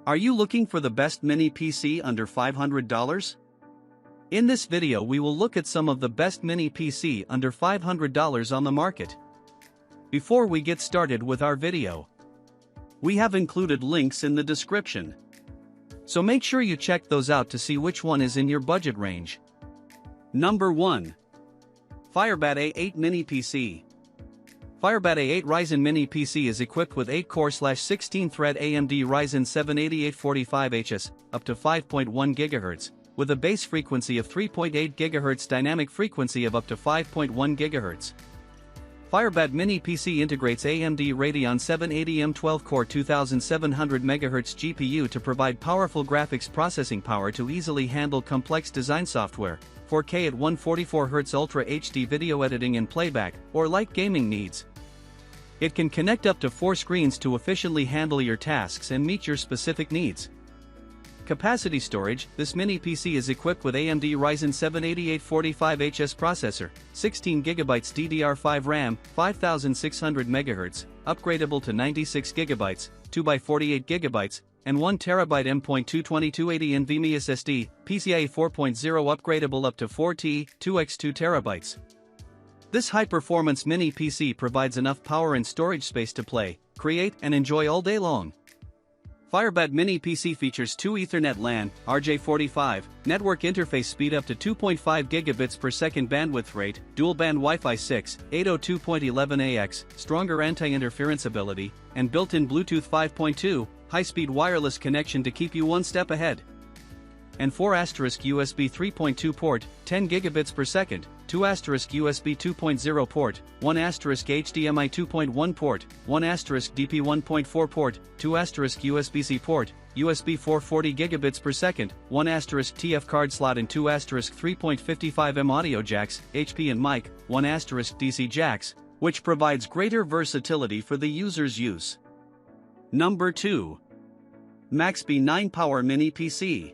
Are you looking for the best mini PC under $500? In this video we will look at some of the best mini PC under $500 on the market. Before we get started with our video, we have included links in the description. So make sure you check those out to see which one is in your budget range. Number 1. FIREBAT A8 Mini PC. FIREBAT A8 Ryzen Mini PC is equipped with 8-core/16-thread AMD Ryzen 7 8845HS, up to 5.1 GHz, with a base frequency of 3.8 GHz dynamic frequency of up to 5.1 GHz. FIREBAT Mini PC integrates AMD Radeon 7 80M12-core 2700 MHz GPU to provide powerful graphics processing power to easily handle complex design software, 4K at 144Hz Ultra HD video editing and playback, or light gaming needs. It can connect up to 4 screens to efficiently handle your tasks and meet your specific needs. Capacity storage: this mini PC is equipped with AMD Ryzen 7 8845HS processor, 16GB DDR5 RAM, 5600 MHz, upgradable to 96GB, 2x48GB, and 1TB M.2 NVMe SSD, PCIe 4.0 upgradable up to 4T, 2x2 TB. This high-performance mini PC provides enough power and storage space to play, create, and enjoy all day long. FIREBAT Mini PC features 2 Ethernet LAN, RJ45, network interface speed up to 2.5 gigabits per second bandwidth rate, dual-band Wi-Fi 6, 802.11ax, stronger anti-interference ability, and built-in Bluetooth 5.2, high-speed wireless connection to keep you one step ahead. And 4 USB 3.2 port, 10 gigabits per second, 2 USB 2.0 port, 1 HDMI 2.1 port, 1 DP 1.4 port, 2 USB-C port, USB 440 gigabits per second, 1 TF card slot and 2 3.55mm audio jacks, HP and mic, 1 DC jacks, which provides greater versatility for the user's use. Number 2. Bmax B9 Power Mini PC.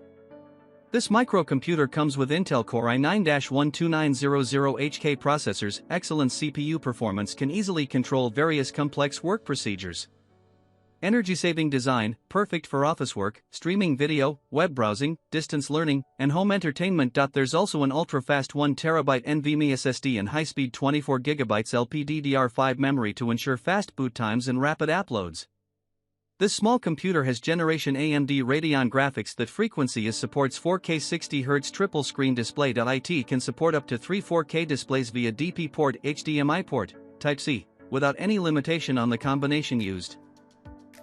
This microcomputer comes with Intel Core i9-12900HK processors, excellent CPU performance, can easily control various complex work procedures. Energy-saving design, perfect for office work, streaming video, web browsing, distance learning, and home entertainment. There's also an ultra-fast 1TB NVMe SSD and high-speed 24GB LPDDR5 memory to ensure fast boot times and rapid uploads. This small computer has generation AMD Radeon graphics that frequency is supports 4K 60Hz triple screen display. It can support up to 3 4K displays via DP port, HDMI port, Type-C, without any limitation on the combination used.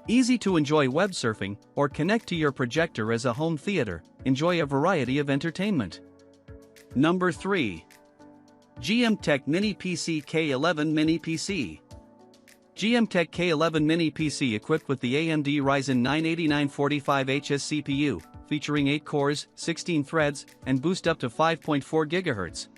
Easy to enjoy web surfing, or connect to your projector as a home theater, enjoy a variety of entertainment. Number 3. GMKtec Mini Pc K11 Mini PC. GMKtec K11 Mini PC equipped with the AMD Ryzen 9 8945HS CPU, featuring 8 cores, 16 threads, and boost up to 5.4 GHz.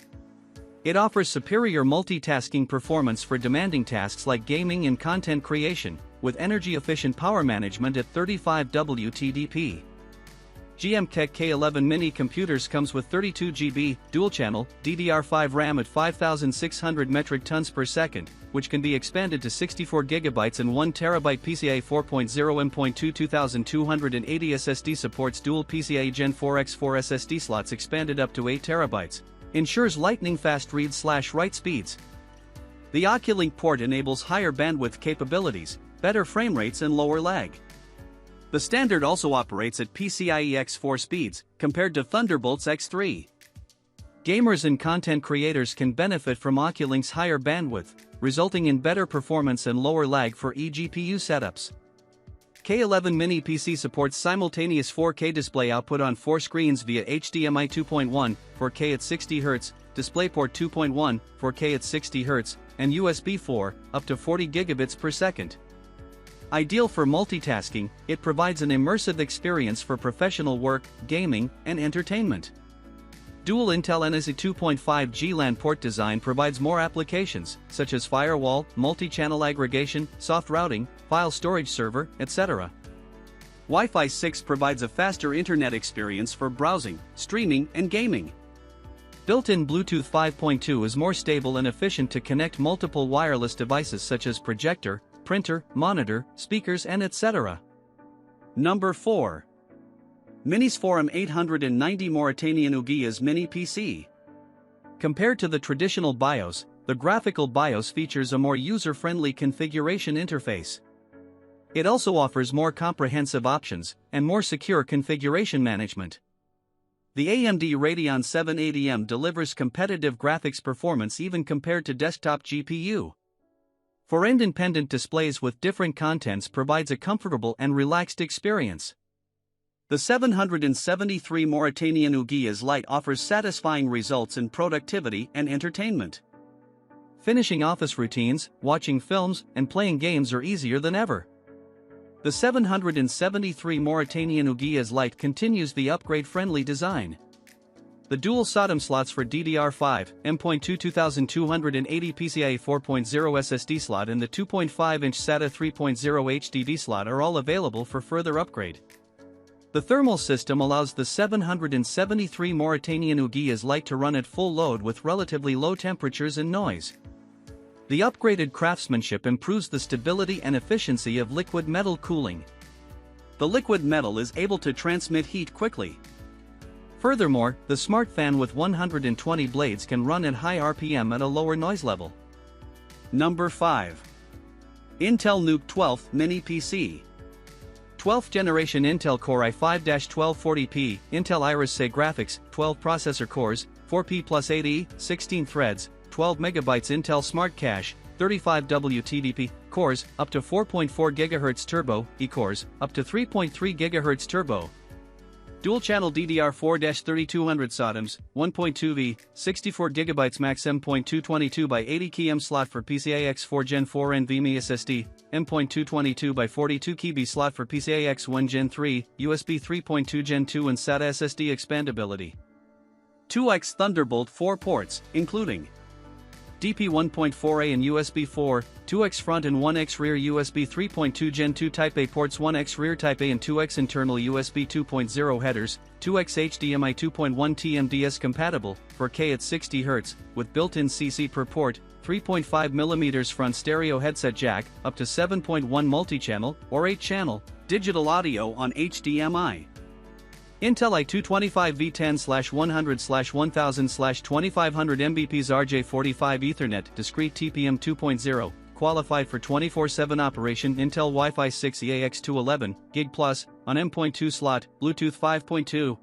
It offers superior multitasking performance for demanding tasks like gaming and content creation, with energy-efficient power management at 35 WTDP. GMKtec K11 Mini computers comes with 32GB, dual-channel, DDR5 RAM at 5,600 metric tons per second, which can be expanded to 64GB and 1TB PCIe 4.0 M.2 2280 SSD. Supports dual PCIe Gen 4x4 SSD slots expanded up to 8TB. Ensures lightning-fast read/write speeds. The Oculink port enables higher bandwidth capabilities, better frame rates and lower lag. The standard also operates at PCIe X4 speeds, compared to Thunderbolt's X3. Gamers and content creators can benefit from Oculink's higher bandwidth, resulting in better performance and lower lag for eGPU setups. K11 Mini PC supports simultaneous 4K display output on 4 screens via HDMI 2.1, 4K at 60Hz, DisplayPort 2.1, 4K at 60Hz, and USB 4, up to 40 gigabits per second. Ideal for multitasking, it provides an immersive experience for professional work, gaming, and entertainment. Dual Intel NSE 2.5G LAN port design provides more applications, such as firewall, multi-channel aggregation, soft routing, file storage server, etc. Wi-Fi 6 provides a faster internet experience for browsing, streaming, and gaming. Built-in Bluetooth 5.2 is more stable and efficient to connect multiple wireless devices such as projector, printer, monitor, speakers, and etc. Number 4. Minisforum 890 Mauritanian Ugias Mini PC. Compared to the traditional BIOS, the graphical BIOS features a more user-friendly configuration interface. It also offers more comprehensive options and more secure configuration management. The AMD Radeon 780M delivers competitive graphics performance even compared to desktop GPU. For independent displays with different contents provides a comfortable and relaxed experience. The 773 Mauritanian Ugias Lite offers satisfying results in productivity and entertainment. Finishing office routines, watching films, and playing games are easier than ever. The 773 Mauritanian Ugias Lite continues the upgrade-friendly design. The dual SODIMM slots for DDR5, M.2 2280 PCIe 4.0 SSD slot and the 2.5-inch SATA 3.0 HDD slot are all available for further upgrade. The thermal system allows the 773 Mauritanian Ugias Lite to run at full load with relatively low temperatures and noise. The upgraded craftsmanship improves the stability and efficiency of liquid metal cooling. The liquid metal is able to transmit heat quickly. Furthermore, the smart fan with 120 blades can run at high RPM at a lower noise level. Number 5. Intel Nuke 12th Mini PC. 12th generation Intel Core i5-1240p, Intel Iris Xe graphics, 12 processor cores, 4P plus 8E, 16 threads, 12 MB Intel Smart Cache, 35W TDP, cores, up to 4.4 GHz turbo, E-cores, up to 3.3 GHz turbo. Dual-channel DDR4-3200 SODIMMs, 1.2V, 64GB max M.222 x 80 km slot for PCIe X4 Gen 4 NVMe SSD, M.222 x 42 KB slot for PCIe X1 Gen 3, USB 3.2 Gen 2 and SATA SSD expandability. 2x Thunderbolt 4 ports, including DP 1.4a and USB 4, 2x front and 1x rear USB 3.2 Gen 2 Type A ports, 1x rear Type A and 2x internal USB 2.0 headers, 2x HDMI 2.1 TMDS compatible, 4K at 60 Hz, with built-in CC per port, 3.5mm front stereo headset jack, up to 7.1 multi-channel, or 8-channel, digital audio on HDMI. Intel i225 V10/100/1000/2500 Mbps RJ45 Ethernet discrete TPM 2.0, qualified for 24/7 operation. Intel Wi-Fi 6 EAX211, Gig Plus, on M.2 slot, Bluetooth 5.2,